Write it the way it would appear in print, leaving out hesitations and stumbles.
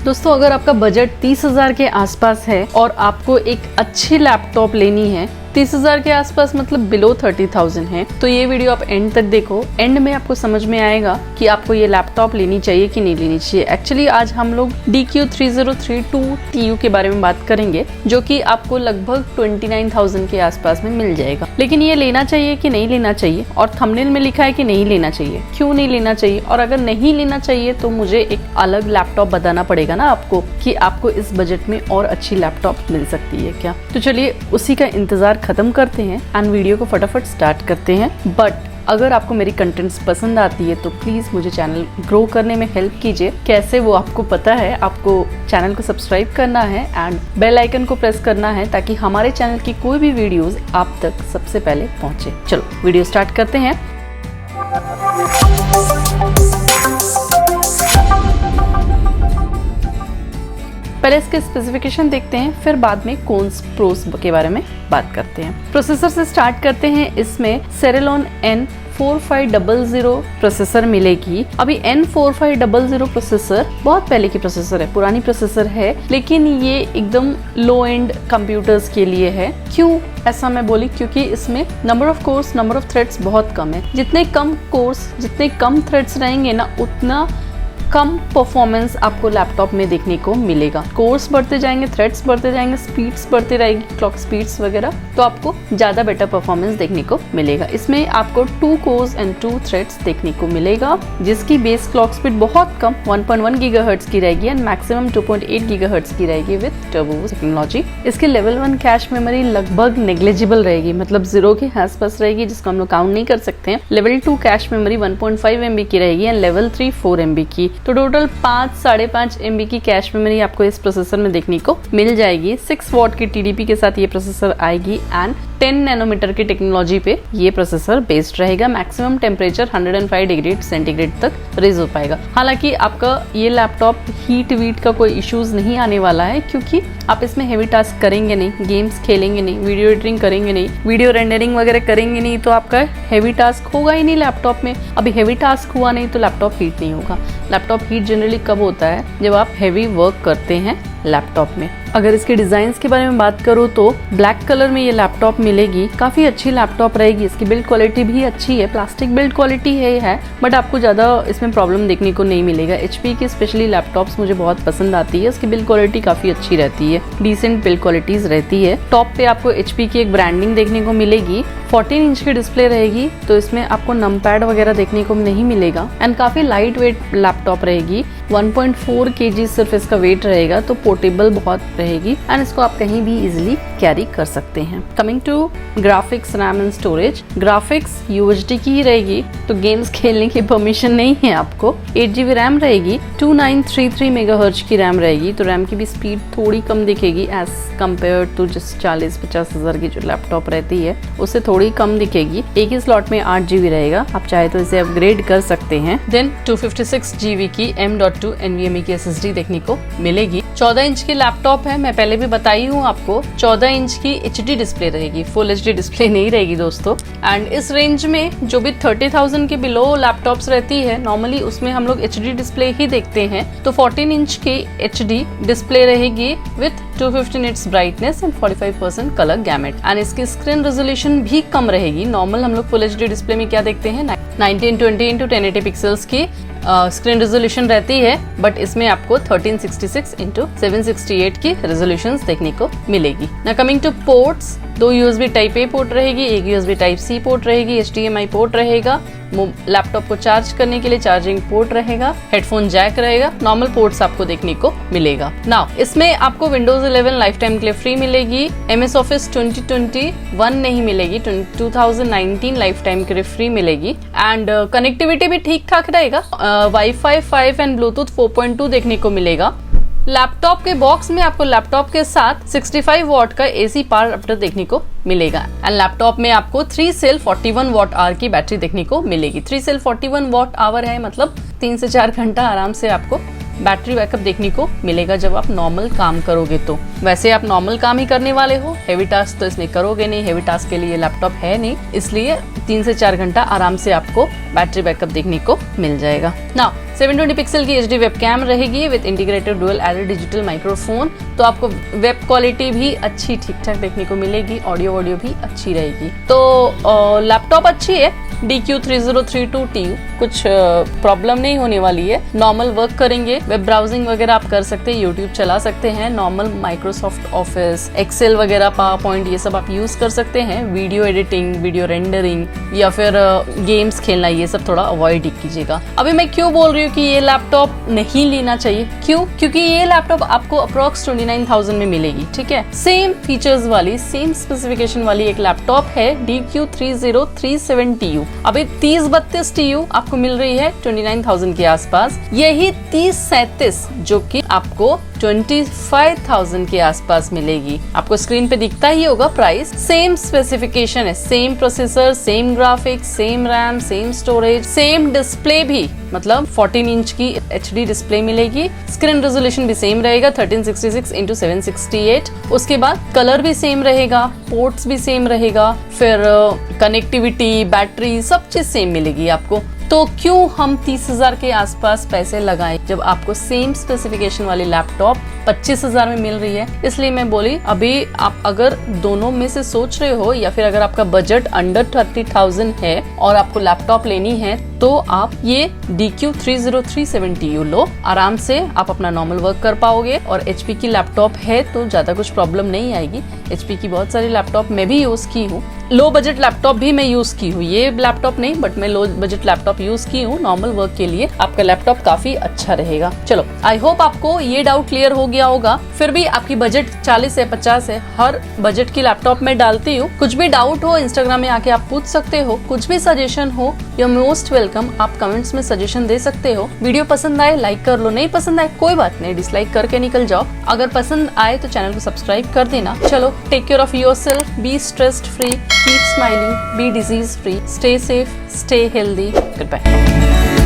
दोस्तों अगर आपका बजट 30,000 के आसपास है और आपको एक अच्छी लैपटॉप लेनी है, 30,000 के आसपास मतलब बिलो 30,000 है, तो ये वीडियो आप एंड तक देखो। एंड में आपको समझ में आएगा कि आपको ये लैपटॉप लेनी चाहिए कि नहीं लेनी चाहिए। एक्चुअली आज हम लोग DQ3032TU के बारे में बात करेंगे, जो कि आपको लगभग 29,000 के आसपास में मिल जाएगा। लेकिन ये लेना चाहिए कि नहीं लेना चाहिए, और थंबनेल में लिखा है कि नहीं लेना चाहिए, क्यों नहीं लेना चाहिए, और अगर नहीं लेना चाहिए तो मुझे एक अलग लैपटॉप बताना पड़ेगा ना आपको कि आपको इस बजट में और अच्छी लैपटॉप मिल सकती है क्या। तो चलिए उसी का इंतजार खत्म करते हैं एंड वीडियो को फटाफट स्टार्ट करते हैं। बट अगर आपको मेरी कंटेंट्स पसंद आती है तो प्लीज़ मुझे चैनल ग्रो करने में हेल्प कीजिए। कैसे वो आपको पता है, आपको चैनल को सब्सक्राइब करना है एंड बेल आइकन को प्रेस करना है ताकि हमारे चैनल की कोई भी वीडियोस आप तक सबसे पहले पहुंचे। चलो वीडियो स्टार्ट करते हैं। पहले इसके स्पेसिफिकेशन देखते हैं, फिर बाद में कॉन्स प्रोस के बारे में बात करते हैं। प्रोसेसर से स्टार्ट करते हैं। इसमें Celeron N4500 प्रोसेसर मिलेगी। अभी N4500 प्रोसेसर बहुत पहले की प्रोसेसर है, पुरानी प्रोसेसर है, लेकिन ये एकदम लो एंड कंप्यूटर्स के लिए है। क्यों ऐसा मैं बोली? क्योंकि इसमें number of course, number of threads बहुत कम है। जितने कम कोर्स, जितने कम थ्रेड्स रहेंगे ना, उतना कम परफॉर्मेंस आपको लैपटॉप में देखने को मिलेगा। कोर्स बढ़ते जाएंगे, थ्रेड्स बढ़ते जाएंगे, स्पीड्स बढ़ती रहेगी, क्लॉक स्पीड्स वगैरह, तो आपको ज़्यादा बेटर परफॉर्मेंस देखने को मिलेगा। इसमें आपको 2 कोर्स एंड 2 थ्रेड्स देखने को मिलेगा, जिसकी बेस क्लॉक स्पीड बहुत कम 1.1 गीगाहर्ट्ज की रहेगी एंड मैक्सिमम 2.8 गीगाहर्ट्ज की रहेगी विद टर्बो टेक्नोलॉजी। इसकी लेवल 1 कैश मेमोरी लगभग नेग्लिजिबल रहेगी, मतलब 0 के आसपास रहेगी, जिसको हम लोग काउंट नहीं कर सकते हैं। लेवल 2 कैश मेमोरी 1.5 MB की रहेगी एंड लेवल 3 4 MB की। तो टोटल 5-5.5 MB की कैश मेमोरी आपको इस प्रोसेसर में देखने को मिल जाएगी। 6 वॉट की TDP के साथ ये प्रोसेसर आएगी एंड 10 नैनोमीटर की टेक्नोलॉजी पे ये प्रोसेसर बेस्ड रहेगा। मैक्सिमम टेम्परेचर 105 डिग्री सेंटीग्रेड तक रेज हो पाएगा। हालांकि आपका ये लैपटॉप हीट वीट का कोई इश्यूज नहीं आने वाला है, क्योंकि आप इसमें हेवी टास्क करेंगे नहीं, गेम्स खेलेंगे नहीं, वीडियो एडिटिंग करेंगे नहीं, वीडियो रेंडरिंग वगैरह करेंगे नहीं, तो आपका हेवी टास्क होगा ही नहीं लैपटॉप में। अभी हेवी टास्क हुआ नहीं तो लैपटॉप हीट नहीं होगा। लैपटॉप हीट जनरली कब होता है? जब आप हेवी वर्क करते हैं लैपटॉप में। अगर इसके डिजाइन्स के बारे में बात करूँ तो ब्लैक कलर में ये लैपटॉप मिलेगी। काफी अच्छी लैपटॉप रहेगी। इसकी बिल्ड क्वालिटी भी अच्छी है, प्लास्टिक बिल्ड क्वालिटी है, बट आपको ज्यादा इसमें प्रॉब्लम देखने को नहीं मिलेगा। HP की स्पेशली लैपटॉप्स मुझे बहुत पसंद आती है। इसकी बिल्ड क्वालिटी काफी अच्छी रहती है, डिसेंट बिल्ड क्वालिटीज रहती है। टॉप पे आपको HP की एक ब्रांडिंग देखने को मिलेगी। 14 इंच की डिस्प्ले रहेगी, तो इसमें आपको नंपैड वगैरह देखने को नहीं मिलेगा एंड काफी लाइट वेट लैपटॉप रहेगी। 1.4 kg सिर्फ इसका वेट रहेगा, तो पोर्टेबल बहुत रहेगी एंड इसको आप कहीं भी इजिली कैरी कर सकते हैं। Coming to graphics, RAM and storage. Graphics UHD की ही रहेगी, तो गेम्स खेलने की परमिशन नहीं है आपको। 8 GB रैम रहेगी, 2933 मेगाहर्ट्ज की रैम रहेगी, तो रैम की भी स्पीड थोड़ी कम दिखेगी एज कम्पेयर टू जिस 40-50 हज़ार की जो लैपटॉप रहती है, उससे थोड़ी कम दिखेगी। एक ही स्लॉट में 8 GB रहेगा, आप चाहे तो इसे अपग्रेड कर सकते हैं। देन 256 GB की M.2 NVMe की SSD देखने को मिलेगी। 14 इंच की लैपटॉप है, मैं पहले भी बताई हूँ आपको। 14 इंच की HD डिस्प्ले रहेगी, फुल HD डिस्प्ले नहीं रहेगी दोस्तों। एंड इस रेंज में जो भी 30,000 के बिलो लैपटॉप्स रहती है नॉर्मली, उसमें हम लोग HD डिस्प्ले ही देखते हैं। तो 14 इंच की HD डिस्प्ले रहेगी with 250 nits brightness and 45% colour gamete and इसकी स्क्रीन रेजोल्यूशन भी कम रहेगी। नॉर्मल हम लोग फुल HD डिस्प्ले में क्या देखते हैं, 1920x1080 पिक्सल्स की स्क्रीन रेजोल्यूशन रहती है, बट इसमें आपको 1366x768 की रेजोल्यूशंस देखने को मिलेगी। ना coming to ports, 2 USB type A port रहेगी, एक USB टाइप C पोर्ट रहेगी, HDMI पोर्ट रहेगा, लैपटॉप को चार्ज करने के लिए चार्जिंग पोर्ट रहेगा, हेडफोन जैक रहेगा, नॉर्मल पोर्ट्स आपको देखने को मिलेगा। नाउ इसमें आपको Windows 11 लाइफ टाइम के लिए फ्री मिलेगी। MS Office 2021 नहीं मिलेगी, 2019 लाइफ टाइम के लिए फ्री मिलेगी एंड कनेक्टिविटी भी ठीक ठाक रहेगा। Wi-Fi 5 एंड Bluetooth 4.2 देखने को मिलेगा। लैपटॉप के बॉक्स में आपको लैपटॉप के साथ 65 वॉट का AC पावर अडाप्टर देखने को मिलेगा एंड लैपटॉप में आपको 3 सेल 41 वॉट आवर की बैटरी देखने को मिलेगी। 3 सेल 41 वॉट आवर है, मतलब 3 से 4 घंटा आराम से आपको बैटरी बैकअप देखने को मिलेगा जब आप नॉर्मल काम करोगे। तो वैसे आप नॉर्मल काम ही करने वाले हो, हेवी टास्क तो इसमें करोगे नहीं, हेवी टास्क के लिए लैपटॉप है नहीं, इसलिए 3 से 4 घंटा आराम से आपको बैटरी बैकअप देखने को मिल जाएगा। नाउ 720 पिक्सल की HD वेब कैम रहेगी with integrated dual added digital microphone, तो आपको वेब क्वालिटी भी अच्छी ठीक ठाक देखने को मिलेगी, ऑडियो भी अच्छी रहेगी। तो लैपटॉप अच्छी है, DQ3032TU, कुछ प्रॉब्लम नहीं होने वाली है। नॉर्मल वर्क करेंगे, वेब ब्राउजिंग वगैरह आप कर सकते हैं, यूट्यूब चला सकते हैं, नॉर्मल माइक्रोसॉफ्ट ऑफिस, एक्सेल वगैरह, पावर पॉइंट, ये सब आप यूज कर सकते हैं। वीडियो एडिटिंग, वीडियो रेंडरिंग या फिर गेम्स खेलना, ये सब थोड़ा अवॉइड ही कीजिएगा। अभी मैं क्यों बोल रही हूँ कि ये लैपटॉप नहीं लेना चाहिए, क्यों? क्योंकि ये लैपटॉप आपको अप्रोक्स 29,000 में मिलेगी, ठीक है। सेम फीचर्स वाली, सेम स्पेसिफिकेशन वाली एक लैपटॉप है DQ3037TU। अभी 3032 TU आपको मिल रही है 29,000 के आसपास। यही 3037 जो कि आपको 25,000 के आसपास मिलेगी। आपको स्क्रीन पे दिखता ही होगा प्राइस। सेम स्पेसिफिकेशन है, same processor, same graphics, same RAM, same storage, same display भी, मतलब 14 इंच की HD डिस्प्ले मिलेगी। स्क्रीन रेजोल्यूशन भी सेम रहेगा 1366x768। उसके बाद कलर भी सेम रहेगा, पोर्ट्स भी सेम रहेगा, फिर कनेक्टिविटी, बैटरी, सब चीज सेम मिलेगी आपको। तो क्यों हम 30,000 के आसपास पैसे लगाएं जब आपको सेम स्पेसिफिकेशन वाली लैपटॉप 25,000 में मिल रही है। इसलिए मैं बोली, अभी आप अगर दोनों में से सोच रहे हो या फिर अगर आपका बजट अंडर 30,000 है और आपको लैपटॉप लेनी है, तो आप ये DQ3037TU लो। आराम से आप अपना नॉर्मल वर्क कर पाओगे और HP की लैपटॉप है तो ज्यादा कुछ प्रॉब्लम नहीं आएगी। HP की बहुत सारी लैपटॉप मैं भी यूज की हूँ, लो बजट लैपटॉप भी मैं यूज की हूँ। ये लैपटॉप नहीं, बट मैं लो बजट लैपटॉप यूज की हूँ नॉर्मल वर्क के लिए। आपका लैपटॉप काफी अच्छा रहेगा। चलो, आई होप आपको ये डाउट क्लियर हो गया होगा। फिर भी आपकी बजट 40 है, 50 है, हर बजट की लैपटॉप में डालती हूँ। कुछ भी डाउट हो इंस्टाग्राम में आके आप पूछ सकते हो, कुछ भी सजेशन हो, यू मोस्ट वेलकम। आप कमेंट्स में सजेशन दे सकते हो। वीडियो पसंद आए लाइक कर लो, नहीं पसंद आए कोई बात नहीं, डिसलाइक करके निकल जाओ। अगर पसंद आए तो चैनल को सब्सक्राइब कर देना। चलो, take care of yourself, be stress free, keep smiling, be disease free, stay safe, stay healthy. Goodbye.